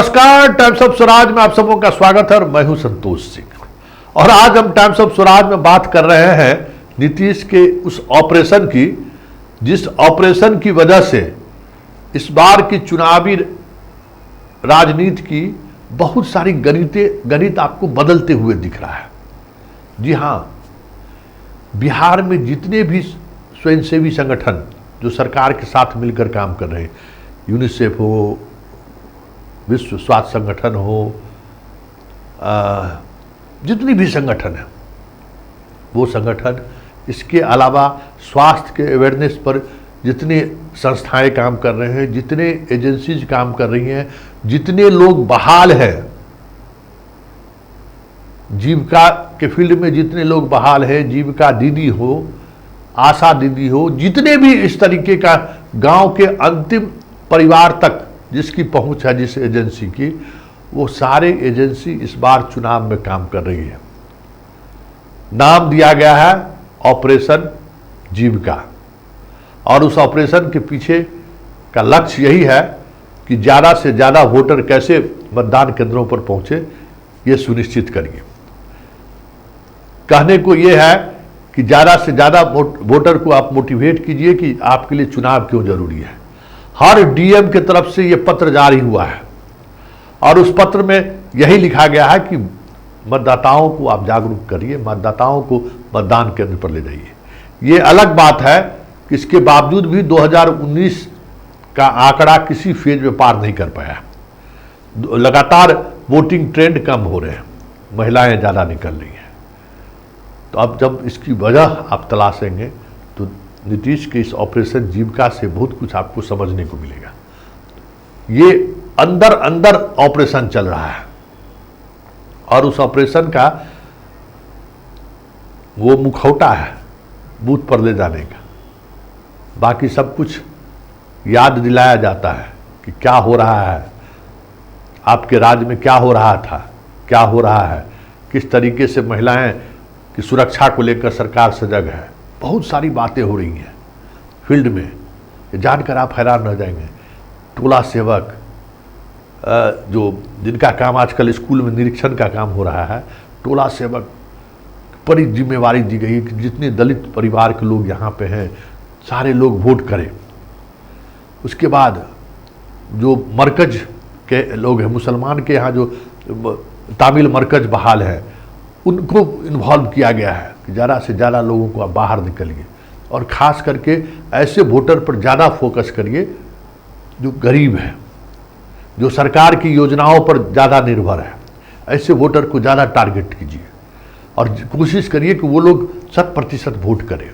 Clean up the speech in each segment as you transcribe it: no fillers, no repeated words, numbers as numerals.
नमस्कार, times of Swaraj में आप सबों का स्वागत है और मैं हूं संतोष सिंह। और आज हम टाइम्स ऑफ स्वराज में बात कर रहे हैं नीतीश के उस ऑपरेशन की, जिस ऑपरेशन की वजह से इस बार की चुनावी राजनीति की बहुत सारी गणित आपको बदलते हुए दिख रहा है। जी हां, बिहार में जितने भी स्वयंसेवी संगठन जो सरकार के साथ मिलकर काम कर रहे हैं, यूनिसेफ हो, विश्व स्वास्थ्य संगठन हो, जितनी भी संगठन है वो संगठन, इसके अलावा स्वास्थ्य के अवेयरनेस पर जितने संस्थाएं काम कर रहे हैं, जितने एजेंसीज काम कर रही हैं, जितने लोग बहाल हैं जीविका के फील्ड में, जितने लोग बहाल हैं, जीविका दीदी हो, आशा दीदी हो, जितने भी इस तरीके का गांव के अंतिम परिवार तक जिसकी पहुंच है जिस एजेंसी की, वो सारे एजेंसी इस बार चुनाव में काम कर रही है। नाम दिया गया है ऑपरेशन जीविका, और उस ऑपरेशन के पीछे का लक्ष्य यही है कि ज़्यादा से ज़्यादा वोटर कैसे मतदान केंद्रों पर पहुंचे, ये सुनिश्चित करिए। कहने को ये है कि ज़्यादा से ज़्यादा वोटर को आप मोटिवेट कीजिए कि आपके लिए चुनाव क्यों जरूरी है। हर डीएम के तरफ से ये पत्र जारी हुआ है और उस पत्र में यही लिखा गया है कि मतदाताओं को आप जागरूक करिए, मतदाताओं को मतदान केंद्र पर ले जाइए। ये अलग बात है कि इसके बावजूद भी 2019 का आंकड़ा किसी फेज में पार नहीं कर पाया। लगातार वोटिंग ट्रेंड कम हो रहे हैं, महिलाएं ज़्यादा निकल रही हैं। तो अब जब इसकी वजह आप तलाशेंगे तो नीतीश के इस ऑपरेशन जीविका से बहुत कुछ आपको समझने को मिलेगा। ये अंदर अंदर ऑपरेशन चल रहा है और उस ऑपरेशन का वो मुखौटा है बूथ पर ले जाने का। बाकी सब कुछ याद दिलाया जाता है कि क्या हो रहा है, आपके राज्य में क्या हो रहा था, क्या हो रहा है, किस तरीके से महिलाएं की सुरक्षा को लेकर सरकार सजग है। बहुत सारी बातें हो रही हैं फील्ड में, ये जानकर आप हैरान रह जाएंगे। टोला सेवक जो जिनका काम आजकल स्कूल में निरीक्षण का काम हो रहा है, टोला सेवक बड़ी जिम्मेवारी दी गई है कि जितने दलित परिवार के लोग यहाँ पे हैं सारे लोग वोट करें। उसके बाद जो मरकज के लोग हैं, मुसलमान के यहाँ जो तामिल मरकज बहाल है, उनको इन्वॉल्व किया गया है कि ज़्यादा से ज़्यादा लोगों को आप बाहर निकलिए और ख़ास करके ऐसे वोटर पर ज़्यादा फोकस करिए जो गरीब है, जो सरकार की योजनाओं पर ज़्यादा निर्भर है। ऐसे वोटर को ज़्यादा टारगेट कीजिए और कोशिश करिए कि वो लोग 100% वोट करें।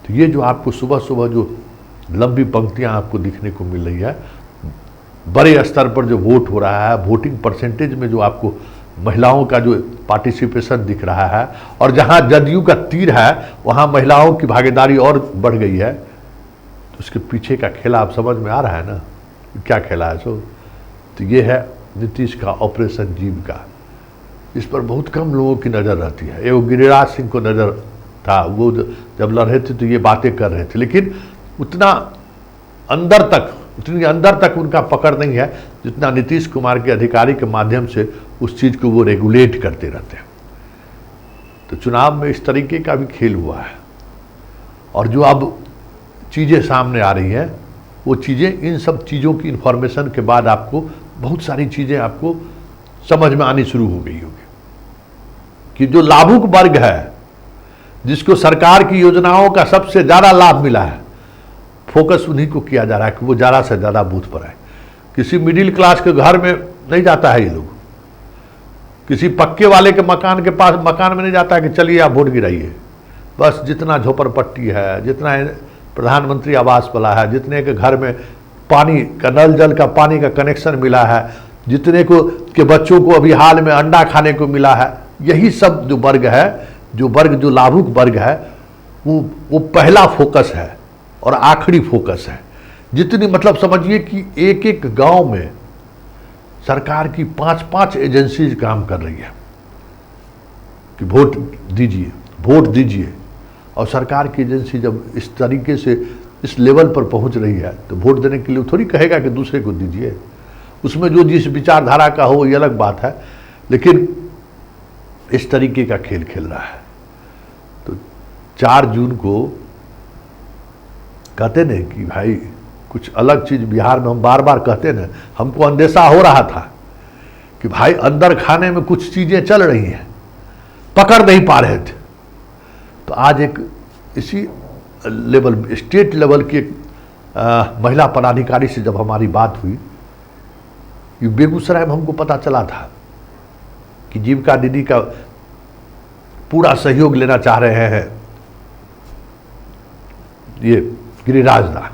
तो ये जो आपको सुबह सुबह जो लंबी पंक्तियाँ आपको दिखने को मिल रही है, बड़े स्तर पर जो वोट हो रहा है, वोटिंग परसेंटेज में जो आपको महिलाओं का जो पार्टिसिपेशन दिख रहा है, और जहां जदयू का तीर है वहां महिलाओं की भागीदारी और बढ़ गई है, तो उसके पीछे का खेला आप समझ में आ रहा है ना, क्या खेला है सो। तो ये है नीतीश का ऑपरेशन जीविका। इस पर बहुत कम लोगों की नज़र रहती है। एवं गिरिराज सिंह को नज़र था, वो जब लड़ रहे थे तो ये बातें कर रहे थे, लेकिन उतना उतनी अंदर तक उनका पकड़ नहीं है जितना नीतीश कुमार के अधिकारी के माध्यम से उस चीज़ को वो रेगुलेट करते रहते हैं। तो चुनाव में इस तरीके का भी खेल हुआ है और जो अब चीज़ें सामने आ रही हैं, वो चीज़ें, इन सब चीज़ों की इन्फॉर्मेशन के बाद आपको बहुत सारी चीज़ें आपको समझ में आनी शुरू हो गई होगी कि जो लाभुक वर्ग है, जिसको सरकार की योजनाओं का सबसे ज़्यादा लाभ मिला है, फोकस उन्हीं को किया जा रहा है कि वो ज़्यादा से ज़्यादा बूथ पर आए। किसी मिडिल क्लास के घर में नहीं जाता है ये लोग, किसी पक्के वाले के मकान में नहीं जाता है कि चलिए आप वोट गिराइए। बस जितना झोपड़पट्टी है, जितना प्रधानमंत्री आवास वाला है, जितने के घर में पानी का नल जल का पानी का कनेक्शन मिला है, जितने को के बच्चों को अभी हाल में अंडा खाने को मिला है, यही सब जो वर्ग है, जो लाभुक वर्ग है, वो पहला फोकस है और आखिरी फोकस है। जितनी, मतलब समझिए कि एक एक गांव में सरकार की 5-5 एजेंसीज काम कर रही है कि वोट दीजिए। और सरकार की एजेंसी जब इस तरीके से इस लेवल पर पहुंच रही है तो वोट देने के लिए थोड़ी कहेगा कि दूसरे को दीजिए। उसमें जो जिस विचारधारा का हो ये अलग बात है, लेकिन इस तरीके का खेल खेल रहा है। तो 4 जून को कहते न कि भाई कुछ अलग चीज बिहार में, हम बार बार कहते न, हमको अंदेशा हो रहा था कि भाई अंदर खाने में कुछ चीजें चल रही हैं, पकड़ नहीं पा रहे थे। तो आज एक इसी लेवल, स्टेट लेवल की एक महिला पदाधिकारी से जब हमारी बात हुई, ये बेगूसराय में हमको पता चला था कि जीविका दीदी का पूरा सहयोग लेना चाह रहे हैं ये गिरिराज दा,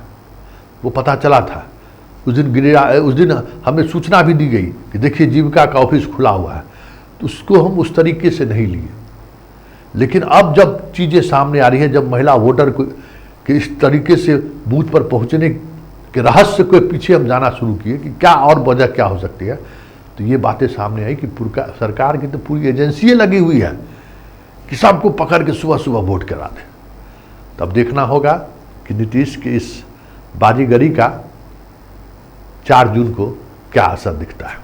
वो पता चला था। उस दिन हमें सूचना भी दी गई कि देखिए जीविका का ऑफिस खुला हुआ है, तो उसको हम उस तरीके से नहीं लिए। लेकिन अब जब चीज़ें सामने आ रही है, जब महिला वोटर को कि इस तरीके से बूथ पर पहुंचने के रहस्य के पीछे हम जाना शुरू किए कि क्या और वजह क्या हो सकती है, तो ये बातें सामने आई कि सरकार की तो पूरी एजेंसी लगी हुई है कि सबको पकड़ के सुबह सुबह वोट करा दे। तब देखना होगा कि नीतीश की इस बाजीगरी का 4 जून को क्या असर दिखता है।